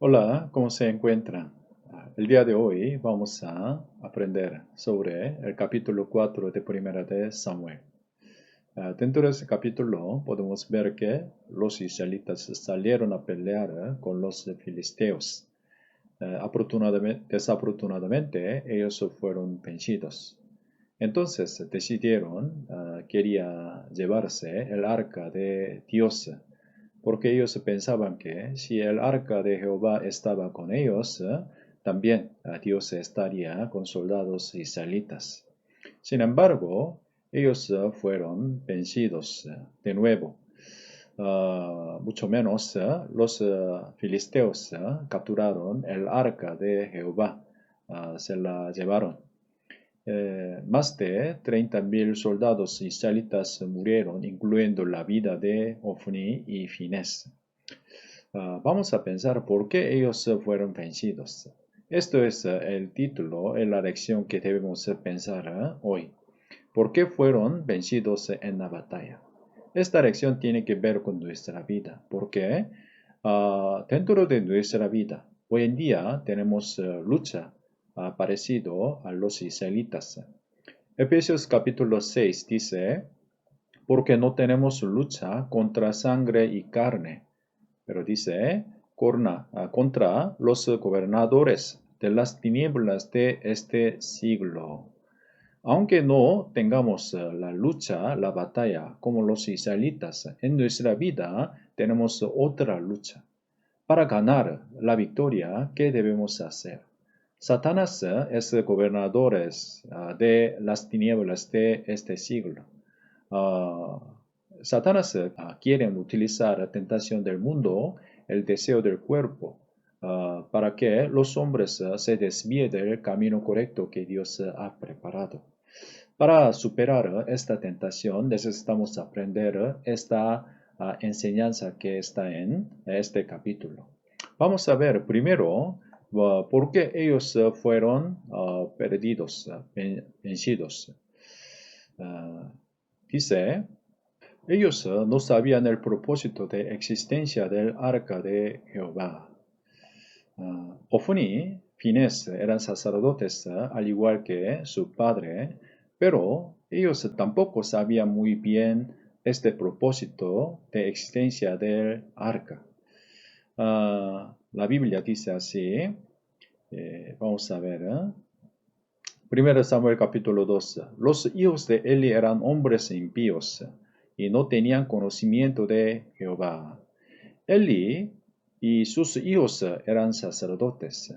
Hola, ¿cómo se encuentran? El día de hoy vamos a aprender sobre el capítulo 4 de Primera de Samuel. Dentro de ese capítulo podemos ver que los israelitas salieron a pelear con los filisteos. Desafortunadamente, ellos fueron vencidos. Entonces decidieron, quería llevarse el arca de Dios, porque ellos pensaban que si el arca de Jehová estaba con ellos, también Dios estaría con soldados israelitas. Sin embargo, ellos fueron vencidos de nuevo. Mucho menos los filisteos capturaron el arca de Jehová, se la llevaron. Más de 30.000 soldados israelitas murieron, incluyendo la vida de Ofni y Finés. Vamos a pensar por qué ellos fueron vencidos. Esto es el título en la lección que debemos pensar hoy. ¿Por qué fueron vencidos en la batalla? Esta lección tiene que ver con nuestra vida, porque dentro de nuestra vida, hoy en día tenemos lucha parecido a los israelitas. Efesios capítulo 6 dice, porque no tenemos lucha contra sangre y carne, pero dice, contra los gobernadores de las tinieblas de este siglo. Aunque no tengamos la lucha, la batalla como los israelitas, en nuestra vida tenemos otra lucha. Para ganar la victoria, ¿qué debemos hacer? Satanás es el gobernador de las tinieblas de este siglo. Ah, Satanás quiere utilizar la tentación del mundo, el deseo del cuerpo, para que los hombres se desvíen del camino correcto que Dios ha preparado. Para superar esta tentación necesitamos aprender esta enseñanza que está en este capítulo. Vamos a ver primero por qué ellos fueron perdidos, vencidos. Dice, ellos no sabían el propósito de existencia del arca de Jehová. Ofni, Finés eran sacerdotes al igual que su padre, pero ellos tampoco sabían muy bien este propósito de existencia del arca. La Biblia dice así, vamos a ver, 1 Samuel capítulo 2. Los hijos de Eli eran hombres impíos y no tenían conocimiento de Jehová. Eli y sus hijos eran sacerdotes.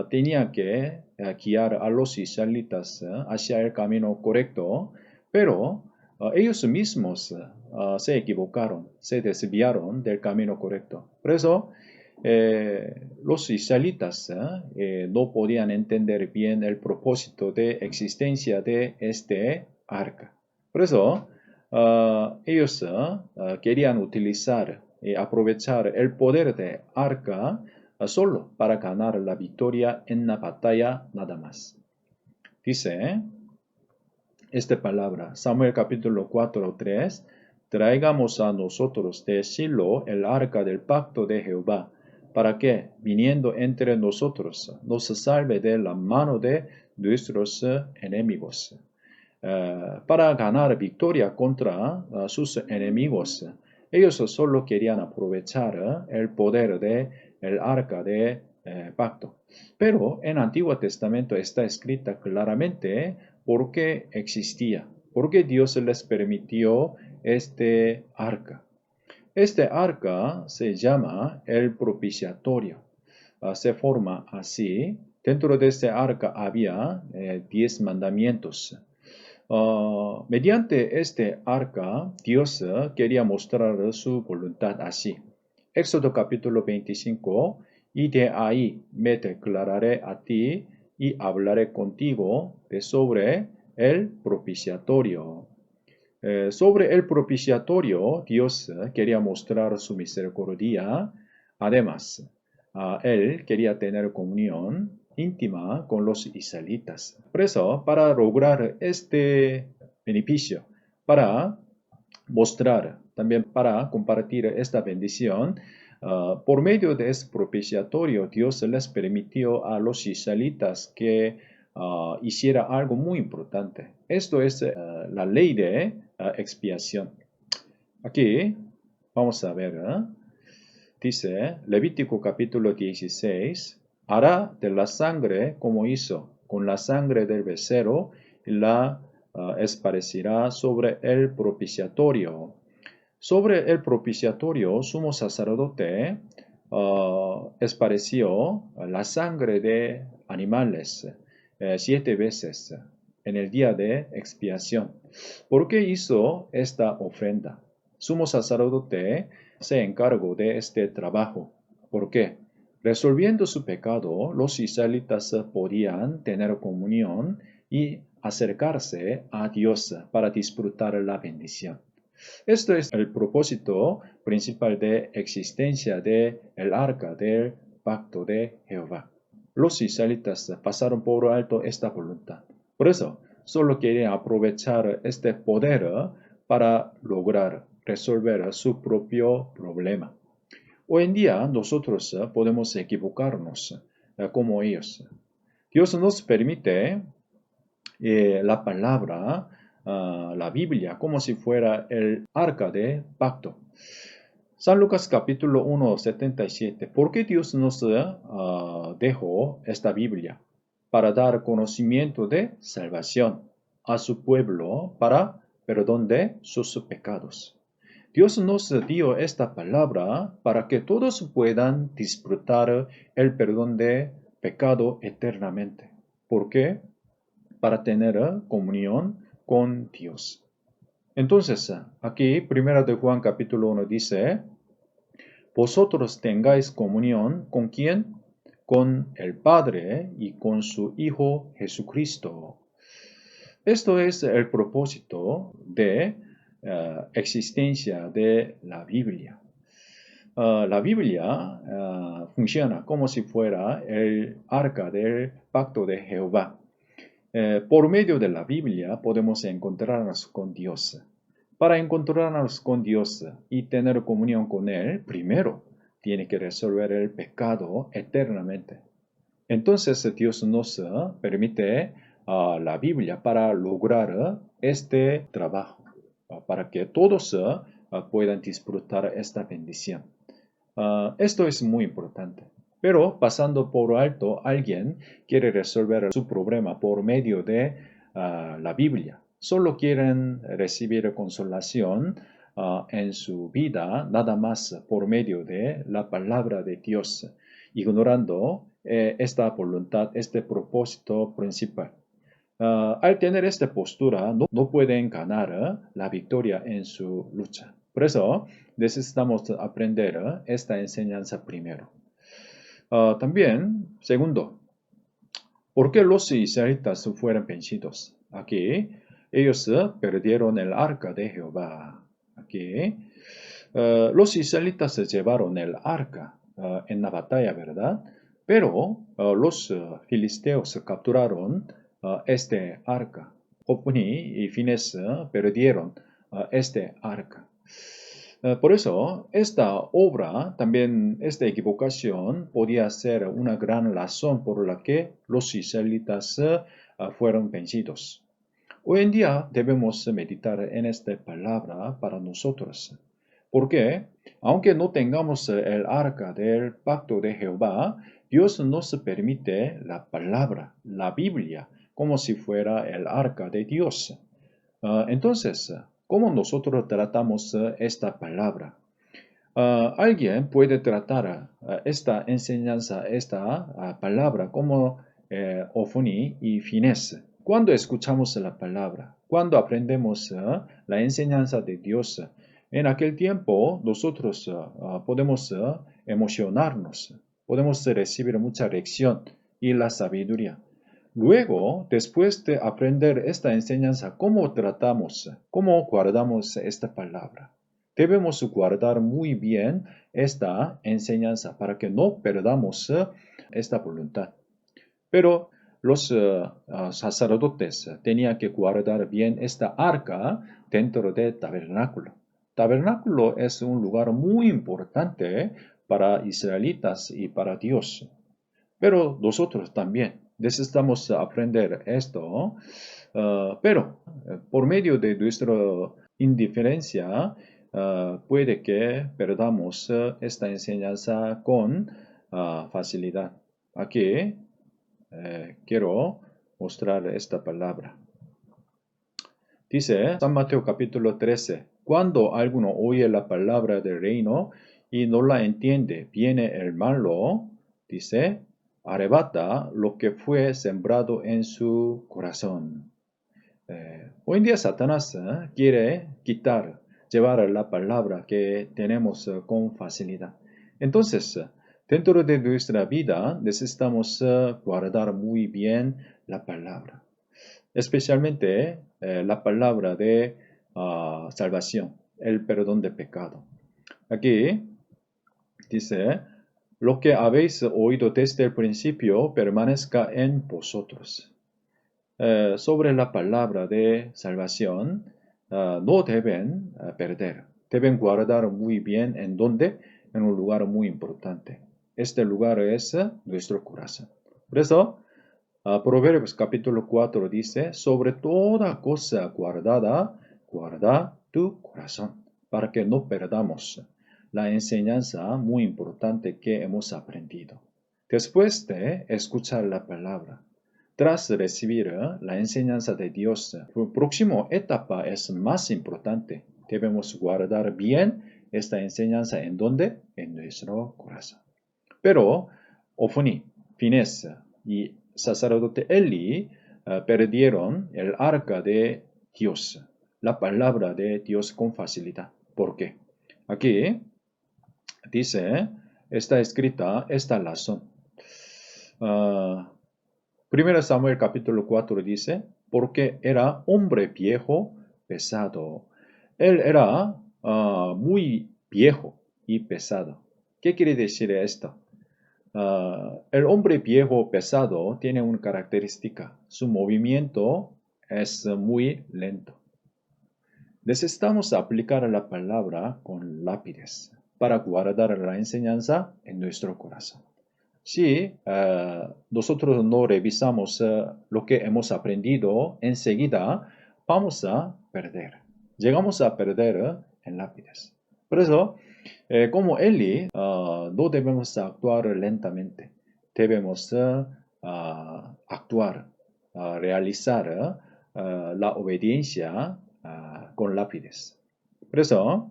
Tenían que guiar a los israelitas hacia el camino correcto, pero ellos mismos se equivocaron, se desviaron del camino correcto. Por eso, los israelitas no podían entender bien el propósito de existencia de este arca. Por eso, ellos querían utilizar y aprovechar el poder de arca solo para ganar la victoria en la batalla nada más. Dice esta palabra, Samuel capítulo 4:3, traigamos a nosotros de Silo el arca del pacto de Jehová, para que, viniendo entre nosotros, nos salve de la mano de nuestros enemigos. Para ganar victoria contra sus enemigos, ellos solo querían aprovechar el poder del arca de pacto. Pero en el Antiguo Testamento está escrita claramente por qué existía, por qué Dios les permitió este arca. Este arca se llama el propiciatorio. Se forma así. Dentro de este arca había 10 mandamientos. Mediante este arca, Dios quería mostrar su voluntad así. Éxodo capítulo 25, y de ahí me declararé a ti y hablaré contigo de sobre el propiciatorio. Sobre el propiciatorio, Dios quería mostrar su misericordia. Además, él quería tener comunión íntima con los israelitas. Por eso, para lograr este beneficio, para mostrar, también para compartir esta bendición, por medio de este propiciatorio, Dios les permitió a los israelitas que hiciera algo muy importante. Esto es la ley de expiación. Aquí vamos a ver, dice Levítico capítulo 16, hará de la sangre como hizo con la sangre del becerro y la esparcirá sobre el propiciatorio. Sobre el propiciatorio, sumo sacerdote esparció la sangre de animales 7 veces en el día de expiación. ¿Por qué hizo esta ofrenda? Sumo sacerdote se encargó de este trabajo. ¿Por qué? Resolviendo su pecado, los israelitas podían tener comunión y acercarse a Dios para disfrutar la bendición. Esto es el propósito principal de existencia del arca del pacto de Jehová. Los israelitas pasaron por alto esta voluntad. Por eso, solo quieren aprovechar este poder para lograr resolver su propio problema. Hoy en día nosotros podemos equivocarnos como ellos. Dios nos permite la palabra, la Biblia, como si fuera el arca de pacto. San Lucas capítulo 1, 77. ¿Por qué Dios nos dejó esta Biblia? Para dar conocimiento de salvación a su pueblo para perdón de sus pecados. Dios nos dio esta palabra para que todos puedan disfrutar el perdón de pecado eternamente. ¿Por qué? Para tener comunión con Dios. Entonces, aquí, 1 de Juan capítulo 1 dice, vosotros tengáis comunión con quién? Con el Padre y con su Hijo Jesucristo. Esto es el propósito de existencia de la Biblia. La Biblia funciona como si fuera el arca del pacto de Jehová. Por medio de la Biblia podemos encontrarnos con Dios. Para encontrarnos con Dios y tener comunión con Él, primero tiene que resolver el pecado eternamente. Entonces Dios nos permite la Biblia para lograr este trabajo, para que todos puedan disfrutar esta bendición. Esto es muy importante. Pero pasando por alto, alguien quiere resolver su problema por medio de la Biblia. Solo quieren recibir consolación en su vida, nada más por medio de la palabra de Dios, ignorando esta voluntad, este propósito principal. Al tener esta postura, no pueden ganar la victoria en su lucha. Por eso, necesitamos aprender esta enseñanza primero. También, segundo, ¿por qué los israelitas fueron vencidos? Aquí, ellos perdieron el arca de Jehová. Aquí, los israelitas llevaron el arca en la batalla, ¿verdad? Pero los filisteos capturaron este arca. Ofni y Fines perdieron este arca. Por eso, esta obra, también esta equivocación, podía ser una gran razón por la que los israelitas fueron vencidos. Hoy en día debemos meditar en esta palabra para nosotros, porque aunque no tengamos el arca del pacto de Jehová, Dios nos permite la palabra, la Biblia, como si fuera el arca de Dios. Entonces, ¿cómo nosotros tratamos esta palabra? Alguien puede tratar esta enseñanza, esta palabra como Ofni y Fines. Cuando escuchamos la palabra, cuando aprendemos la enseñanza de Dios, en aquel tiempo nosotros podemos emocionarnos, podemos recibir mucha lección y la sabiduría. Luego, después de aprender esta enseñanza, ¿cómo tratamos, cómo guardamos esta palabra? Debemos guardar muy bien esta enseñanza para que no perdamos esta voluntad. Pero los sacerdotes tenían que guardar bien esta arca dentro del tabernáculo. Tabernáculo es un lugar muy importante para israelitas y para Dios. Pero nosotros también necesitamos aprender esto, pero por medio de nuestra indiferencia puede que perdamos esta enseñanza con facilidad. Aquí quiero mostrar esta palabra. Dice San Mateo capítulo 13, cuando alguno oye la palabra del reino y no la entiende, viene el malo, dice, arrebata lo que fue sembrado en su corazón. Hoy en día Satanás quiere llevar la palabra que tenemos con facilidad. Entonces, dentro de nuestra vida necesitamos guardar muy bien la palabra, especialmente la palabra de salvación, el perdón de pecado. Aquí dice, lo que habéis oído desde el principio permanezca en vosotros. Sobre la palabra de salvación, no deben perder, deben guardar muy bien en donde, en un lugar muy importante. Este lugar es nuestro corazón. Por eso, Proverbios capítulo 4 dice, sobre toda cosa guardada, guarda tu corazón, para que no perdamos la enseñanza muy importante que hemos aprendido. Después de escuchar la palabra, tras recibir la enseñanza de Dios, la próxima etapa es más importante. Debemos guardar bien esta enseñanza en donde? En nuestro corazón. Pero Ofni, Finés y sacerdote Eli perdieron el arca de Dios, la palabra de Dios con facilidad. ¿Por qué? Aquí dice, está escrita esta razón. 1 Samuel capítulo 4 dice, porque era hombre viejo, pesado. Él era muy viejo y pesado. ¿Qué quiere decir esto? El hombre viejo pesado tiene una característica. Su movimiento es muy lento. Necesitamos aplicar la palabra con lápiz para guardar la enseñanza en nuestro corazón. Si nosotros no revisamos lo que hemos aprendido enseguida, vamos a perder. Llegamos a perder en lápiz. Por eso, como Eli, no debemos actuar lentamente. Debemos actuar, realizar la obediencia con lápiz. Por eso,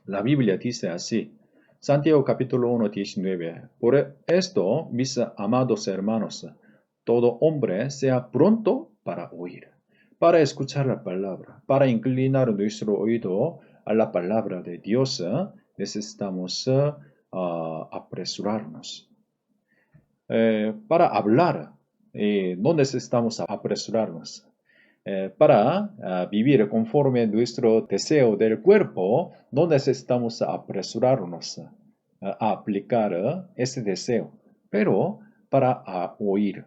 la Biblia dice así. Santiago capítulo 1, 19. Por esto, mis amados hermanos, todo hombre sea pronto para oír, para escuchar la palabra, para inclinar nuestro oído a la palabra de Dios, necesitamos apresurarnos. Para hablar, no necesitamos apresurarnos. Para vivir conforme nuestro deseo del cuerpo, no necesitamos apresurarnos a aplicar ese deseo, pero para oír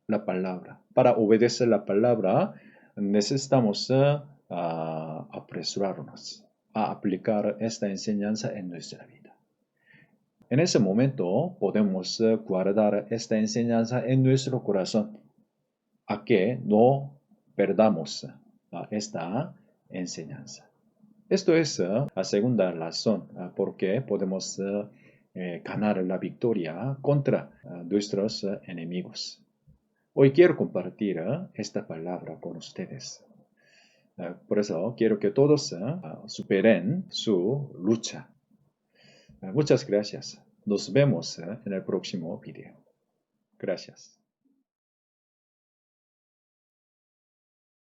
la palabra, para obedecer la palabra, necesitamos apresurarnos a aplicar esta enseñanza en nuestra vida. En ese momento podemos guardar esta enseñanza en nuestro corazón, a que no perdamos esta enseñanza. Esto es la segunda razón por qué podemos ganar la victoria contra nuestros enemigos. Hoy quiero compartir esta palabra con ustedes. Por eso quiero que todos superen su lucha. Muchas gracias. Nos vemos en el próximo video. Gracias.